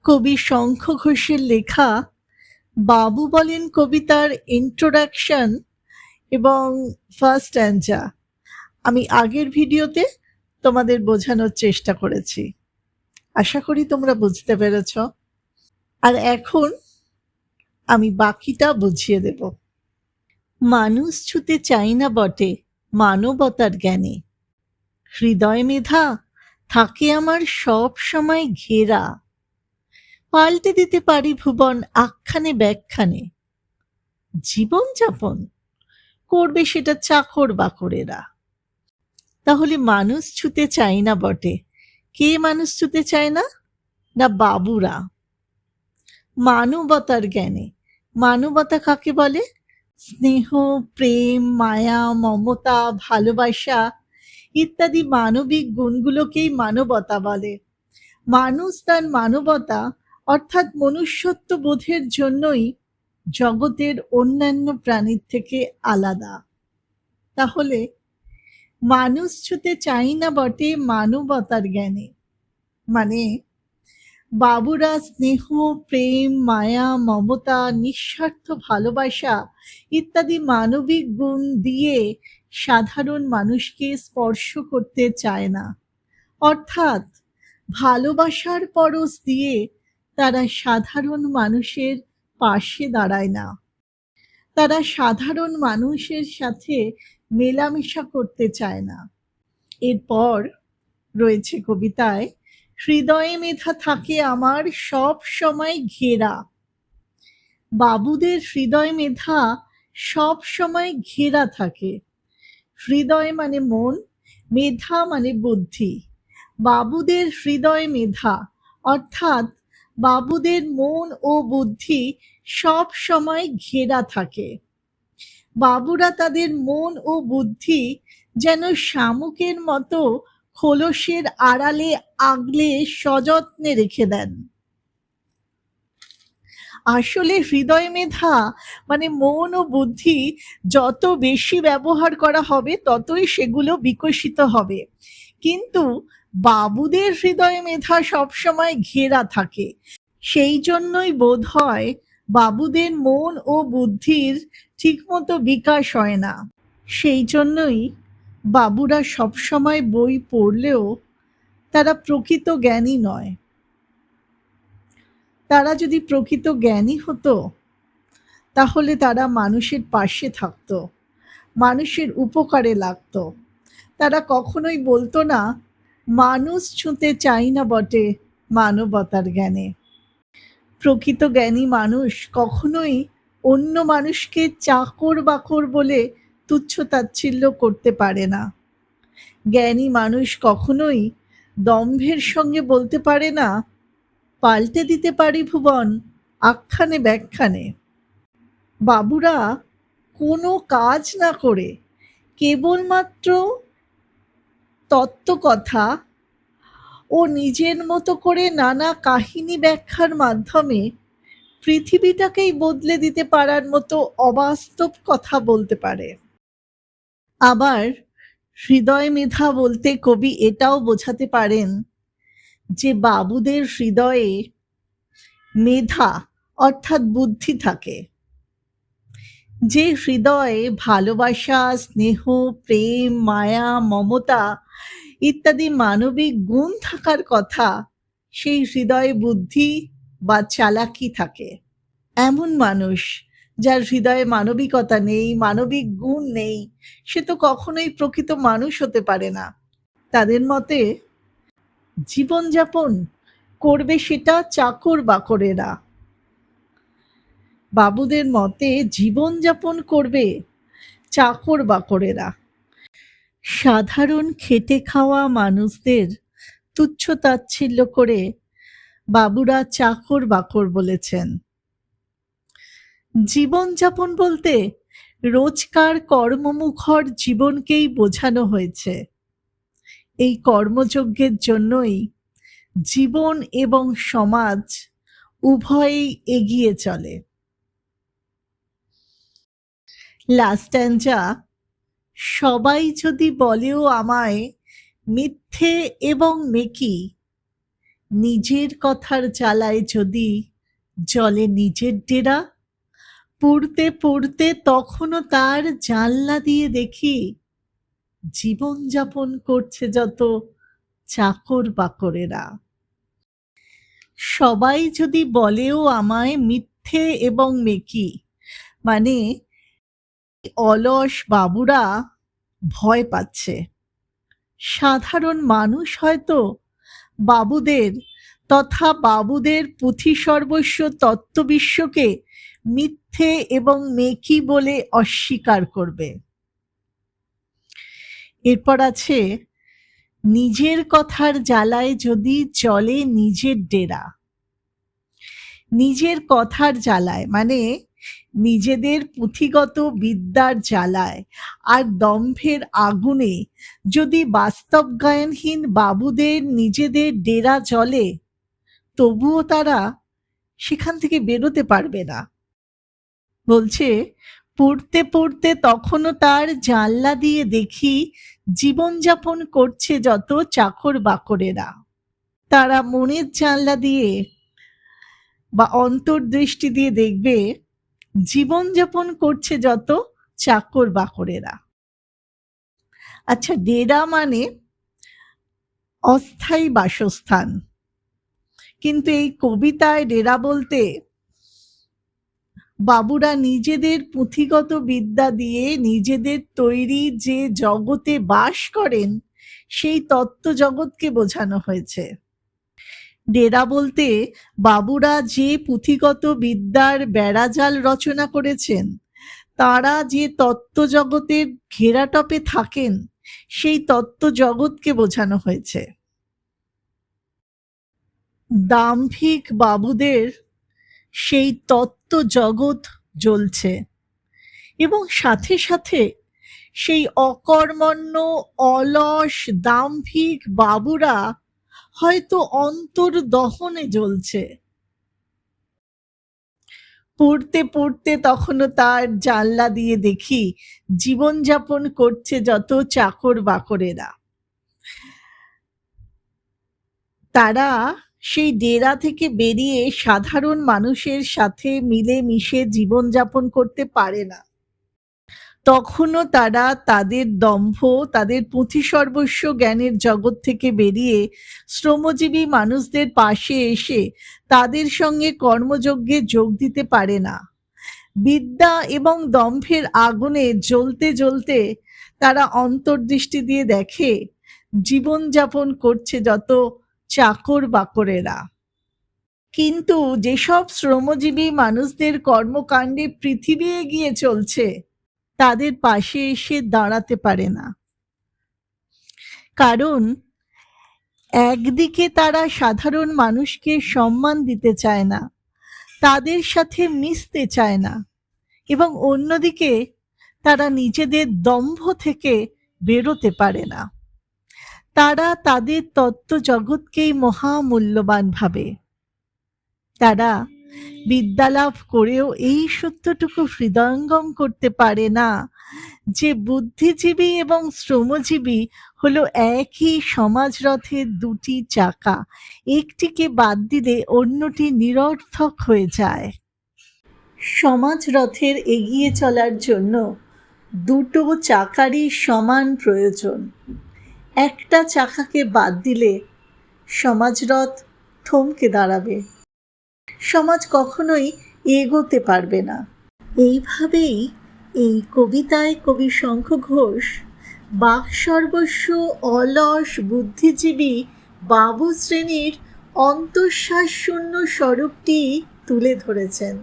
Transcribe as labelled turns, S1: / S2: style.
S1: কবি শঙ্খ ঘোষের লেখা বাবু বলেন কবিতার ইন্ট্রোডাকশন এবং ফার্স্ট স্ট্যাঞ্জা আমি আগের ভিডিওতে তোমাদের বোঝানোর চেষ্টা করেছি। আশা করি তোমরা বুঝতে পেরেছ। আর এখন আমি বাকিটা বুঝিয়ে দেব। মানুষ ছুতে চাই না বটে মানবতার জ্ঞানে, হৃদয় মেধা থাকে আমার সব সময় ঘেরা, পাল্টে দিতে পারি ভুবন আখ্যানে ব্যাখ্যানে, জীবনযাপন করবে সেটা চাকর বাকরেরা। তাহলে মানুষ ছুতে চাই না বটে, কে মানুষ ছুতে চায় না? না বাবুরা। মানবতার জ্ঞানে, মানবতা কাকে বলে? স্নেহ, প্রেম, মায়া, মমতা, ভালোবাসা ইত্যাদি মানবিক গুণগুলোকেই মানবতা বলে। মানুষ তার মানবতা অর্থাৎ মনুষ্যত্ব বোধের জন্যই জগতের অন্যান্য প্রাণীর থেকে আলাদা। তাহলে মানুষ ছুতে চাই না বটে মানবতার জ্ঞানে, মানে বাবুরা স্নেহ, প্রেম, মায়া, মমতা, নিঃস্বার্থ ভালোবাসা ইত্যাদি মানবিক গুণ দিয়ে সাধারণ মানুষকে স্পর্শ করতে চায় না, অর্থাৎ ভালোবাসার পরশ দিয়ে তারা সাধারণ মানুষের পাশে দাঁড়ায় না। তারা সাধারণ মানুষের সাথে মেলামেশা করতে চায় না। এরপর রয়েছে কবিতায়, হৃদয়ে মেধা থাকে আমার সব সময় ঘেরা। বাবুদের হৃদয় মেধা সব সময় ঘেরা থাকে। হৃদয় মানে মন, মেধা মানে বুদ্ধি। বাবুদের হৃদয় মেধা অর্থাৎ বাবুদের মন ও বুদ্ধি সব সময় ঘেরা থাকে। বাবুরা তাদের মন ও বুদ্ধি যেন শামুকের মতো খোলসের আড়ালে আগলে সযত্নে রেখে দেন। আসলে হৃদয় মেধা মানে মন ও বুদ্ধি যত বেশি ব্যবহার করা হবে ততই সেগুলো বিকশিত হবে, কিন্তু বাবুদের হৃদয় মেধা সবসময় ঘেরা থাকে। সেই জন্যই বোধ হয় বাবুদের মন ও বুদ্ধির ঠিকমতো বিকাশ হয় না। সেই জন্যই বাবুরা সবসময় বই পড়লেও তারা প্রকৃত জ্ঞানী নয়। তারা যদি প্রকৃত জ্ঞানী হতো তাহলে তারা মানুষের পাশে থাকতো, মানুষের উপকারে লাগতো। তারা কখনোই বলতো না মানুষ ছুঁতে চাই না বটে মানবতার জ্ঞানে। প্রকৃত জ্ঞানী মানুষ কখনোই অন্য মানুষকে চাকর বাকর বলে তুচ্ছ তাচ্ছিল্য করতে পারে না। জ্ঞানী মানুষ কখনোই দম্ভের সঙ্গে বলতে পারে না পাল্টে দিতে পারি ভুবন আখ্যানে ব্যাখ্যানে। বাবুরা কোনো কাজ না করে কেবলমাত্র তত্ত্বকথা ও নিজের মতো করে নানা কাহিনী ব্যাখ্যার মাধ্যমে পৃথিবীটাকেই বদলে দিতে পারার মতো অবাস্তব কথা বলতে পারে। আবার হৃদয় মেধা বলতে কবি এটাও বোঝাতে পারেন যে বাবুদের হৃদয়ে মেধা অর্থাৎ বুদ্ধি থাকে। যে হৃদয়ে ভালোবাসা, স্নেহ, প্রেম, মায়া, মমতা ইত্যাদি মানবিক গুণ থাকার কথা, সেই হৃদয়ে বুদ্ধি বা চালাকি থাকে। এমন মানুষ যার হৃদয়ে মানবিকতা নেই, মানবিক গুণ নেই, সে তো কখনোই প্রকৃত মানুষ হতে পারে না। তাদের মতে জীবনযাপন করবে সেটা চাকর বাকরেরা। বাবুদের মতে জীবনযাপন করবে চাকর বাকরেরা। সাধারণ খেটে খাওয়া মানুষদের তুচ্ছ তাচ্ছিল্য করে বাবুরা চাকর বাকর বলেছেন। জীবনযাপন বলতে রোজকার কর্মমুখর জীবনকেই বোঝানো হয়েছে। এই কর্মযজ্ঞের জন্যই জীবন এবং সমাজ উভয়েই এগিয়ে চলে। লাস্ট স্ট্যাঞ্জা, সবাই যদি বলেও আমায় মিথ্যে এবং মেকি, নিজের কথার জ্বালায় যদি জ্বলে নিজের ডেরা, পড়তে পড়তে তখনও তার জানলা দিয়ে দেখি জীবনযাপন করছে যত চাকর বাকরেরা। সবাই যদি বলেও আমায় মিথ্যে এবং মেকি, মানে অলস বাবুরা ভয় পাচ্ছে। সাধারণ মানুষ হয়তো বাবুদের তথা বাবুদের পুঁথি সর্বস্ব তত্ত্ববিশ্বকে মিথ্যে এবং মেকি বলে অস্বীকার করবে। এরপর আছে নিজের কথার জ্বালায় যদি চলে নিজের ডেরা। নিজের কথার জ্বালায় মানে নিজেদের পুঁথিগত বিদ্যার জ্বালায় আর দম্ভের আগুনে যদি বাস্তবজ্ঞানহীন বাবুদের নিজেদের ডেরা জ্বলে, তবুও তারা সেখান থেকে বেরোতে পারবে না। বলছে, পড়তে পড়তে তখনও তার জানলা দিয়ে দেখি জীবনযাপন করছে যত চাকর বাকরেরা। তারা মনের জানলা দিয়ে বা অন্তর্দৃষ্টি দিয়ে দেখবে জীবনযাপন করছে যত চাকর বাকরেরা। আচ্ছা, ডেরা মানে অস্থায়ী বাসস্থান, কিন্তু এই কবিতায় ডেরা বলতে বাবুরা নিজেদের পুঁথিগত বিদ্যা দিয়ে নিজেদের তৈরি যে জগতে বাস করেন সেই তত্ত্ব জগৎকে বোঝানো হয়েছে। ডেরা বলতে বাবুরা যে পুঁথিগত বিদ্যার বেড়াজাল রচনা করেছেন, তারা যে তত্ত্ব জগতের ঘেরাটপে থাকেন সেই তত্ত্ব জগৎকে বোঝানো হয়েছে। দাম্ভিক বাবুদের সেই তত্ত্ব জগৎ জ্বলছে এবং সাথে সাথে সেই অকর্মণ্য অলস দাম্ভিক বাবুরা হয়তো অন্তর্দহনে জ্বলছে। পড়তে পড়তে তখনও তার জানলা দিয়ে দেখি জীবনযাপন করছে যত চাকর বাকরেরা। তারা সেই ডেরা থেকে বেরিয়ে সাধারণ মানুষের সাথে মিলেমিশে জীবনযাপন করতে পারে না। তখনও তারা তাদের দম্ভ, তাদের পুঁথি সর্বস্ব জ্ঞানের জগৎ থেকে বেরিয়ে শ্রমজীবী মানুষদের পাশে এসে তাদের সঙ্গে কর্মযজ্ঞে যোগ দিতে পারে না। বিদ্যা এবং দম্ভের আগুনে জ্বলতে জ্বলতে তারা অন্তর্দৃষ্টি দিয়ে দেখে জীবনযাপন করছে যত চাকর বাকরেরা। কিন্তু যেসব শ্রমজীবী মানুষদের কর্মকাণ্ডে পৃথিবী এগিয়ে চলছে, তাদের পাশে এসে দাঁড়াতে পারে না। কারণ একদিকে তারা সাধারণ মানুষকে সম্মান দিতে চায় না, তাদের সাথে মিশতে চায় না, এবং অন্যদিকে তারা নিজেদের দম্ভ থেকে বেরোতে পারে না। তারা তাদের তত্ত্ব জগৎকেই মহামূল্যবান ভাবে। তারা বিদ্যালাভ করেও এই সত্যটুকু হৃদয়ঙ্গম করতে পারে না যে বুদ্ধিজীবী এবং শ্রমজীবী হলো একই সমাজরথের দুটি চাকা, একটিকে বাদ দিলে অন্যটি নিরর্থক হয়ে যায়। সমাজরথের এগিয়ে চলার জন্য দুটো চাকারই সমান প্রয়োজন। একটা চাকাকে বাদ দিলে সমাজরথ থমকে দাঁড়াবে, সমাজ কখনোই এগোতে পারবে না। এইভাবেই এই কবিতায় কবি শঙ্খ ঘোষ বাকসর্বস্ব অলস বুদ্ধিজীবী বাবু শ্রেণীর অন্তঃশ্বাস শূন্য স্বরূপটি তুলে ধরেছেন।